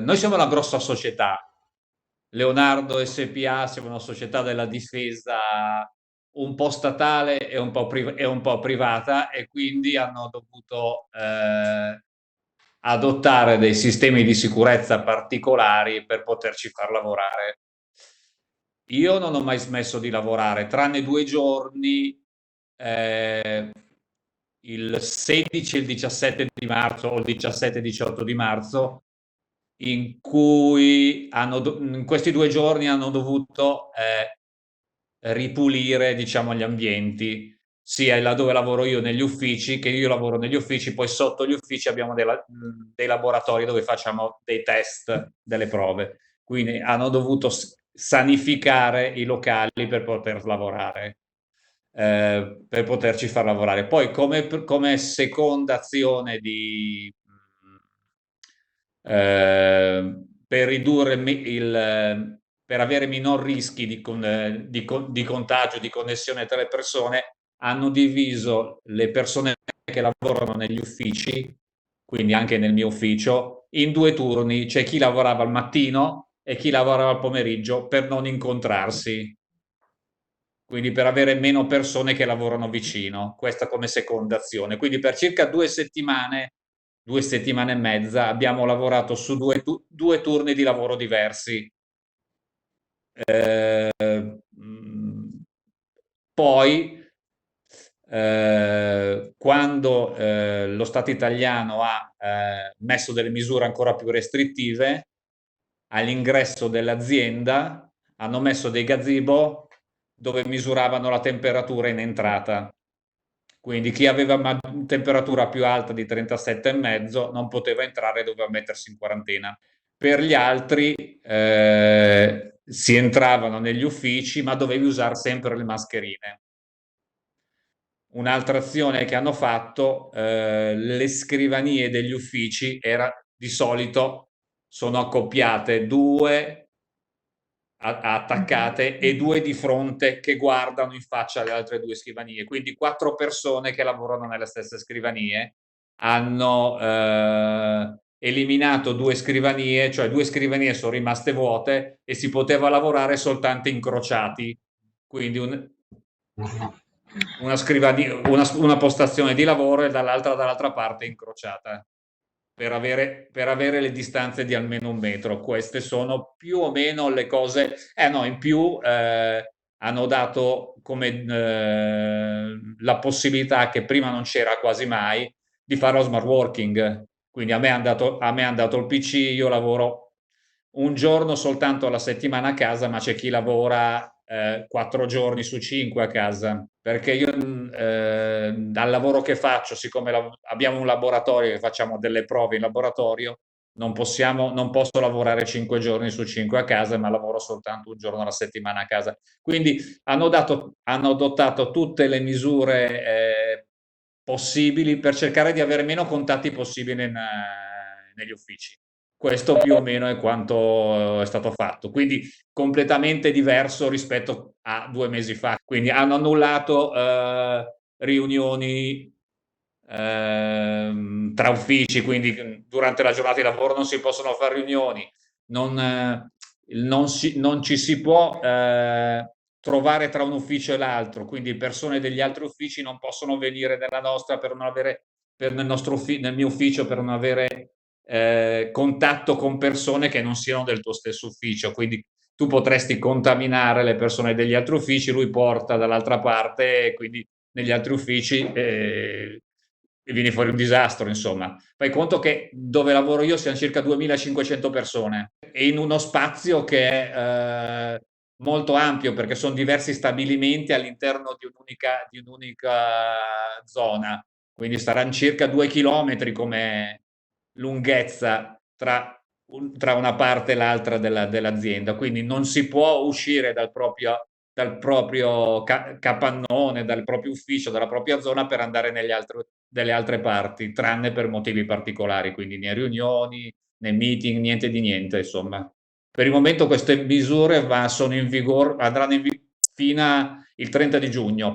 Noi siamo una grossa società. Leonardo SPA, siamo una società della difesa un po' statale e e un po' privata, e quindi hanno dovuto adottare dei sistemi di sicurezza particolari per poterci far lavorare. Io non ho mai smesso di lavorare, tranne 2 giorni, eh, il 16 e il 17 di marzo, o il 17 e 18 di marzo, in cui in questi 2 giorni hanno dovuto ripulire, diciamo, gli ambienti, sia là dove lavoro io negli uffici, che io lavoro negli uffici, poi sotto gli uffici abbiamo dei laboratori dove facciamo dei test, delle prove. Quindi hanno dovuto sanificare i locali per poter lavorare, per poterci far lavorare. Poi, come seconda azione per ridurre per avere minor rischi di contagio, di connessione tra le persone, hanno diviso le persone che lavorano negli uffici, quindi anche nel mio ufficio, in 2 turni. C'è chi lavorava al mattino e chi lavorava al pomeriggio, per non incontrarsi, quindi per avere meno persone che lavorano vicino. Questa come seconda azione. Quindi per circa 2 settimane, 2 settimane e mezza, abbiamo lavorato su due turni di lavoro diversi. Eh, mh, Poi, quando lo Stato italiano ha messo delle misure ancora più restrittive, all'ingresso dell'azienda hanno messo dei gazebo dove misuravano la temperatura in entrata. Quindi chi aveva temperatura più alta di 37,5 non poteva entrare, doveva mettersi in quarantena. Per gli altri si entravano negli uffici, ma dovevi usare sempre le mascherine. Un'altra azione che hanno fatto, le scrivanie degli uffici di solito sono accoppiate, due attaccate e due di fronte che guardano in faccia alle altre due scrivanie. Quindi 4 persone che lavorano nelle stesse scrivanie hanno eliminato 2 scrivanie, cioè 2 scrivanie sono rimaste vuote e si poteva lavorare soltanto incrociati. Quindi una scrivania, una postazione di lavoro e dall'altra parte incrociata, per avere le distanze di almeno 1 metro. Queste sono più o meno le cose. No, in più hanno dato come la possibilità, che prima non c'era quasi mai, di fare lo smart working. Quindi a me hanno dato il PC, io lavoro un giorno soltanto alla settimana a casa, ma c'è chi lavora 4 giorni su 5 a casa, perché io dal lavoro che faccio, siccome abbiamo un laboratorio che facciamo delle prove in laboratorio, non posso lavorare 5 giorni su 5 a casa, ma lavoro soltanto un giorno alla settimana a casa. Quindi hanno adottato tutte le misure possibili per cercare di avere meno contatti possibili negli uffici. Questo più o meno è quanto è stato fatto, quindi completamente diverso rispetto a 2 mesi fa. Quindi hanno annullato riunioni tra uffici, quindi durante la giornata di lavoro non si possono fare riunioni, non ci si può trovare tra un ufficio e l'altro, quindi persone degli altri uffici non possono venire nella nostra per non avere, nel mio ufficio, per non avere contatto con persone che non siano del tuo stesso ufficio. Quindi tu potresti contaminare le persone degli altri uffici, lui porta dall'altra parte, e quindi negli altri uffici e viene fuori un disastro, insomma. Fai conto che dove lavoro io siamo circa 2500 persone, e in uno spazio che è molto ampio, perché sono diversi stabilimenti all'interno di un'unica zona, quindi saranno circa 2 chilometri come lunghezza tra una parte e l'altra dell'azienda, quindi non si può uscire dal proprio capannone, dal proprio ufficio, dalla propria zona, per andare delle altre parti, tranne per motivi particolari, quindi né riunioni, né meeting, niente di niente, insomma. Per il momento queste misure sono in vigore, andranno fino al 30 di giugno.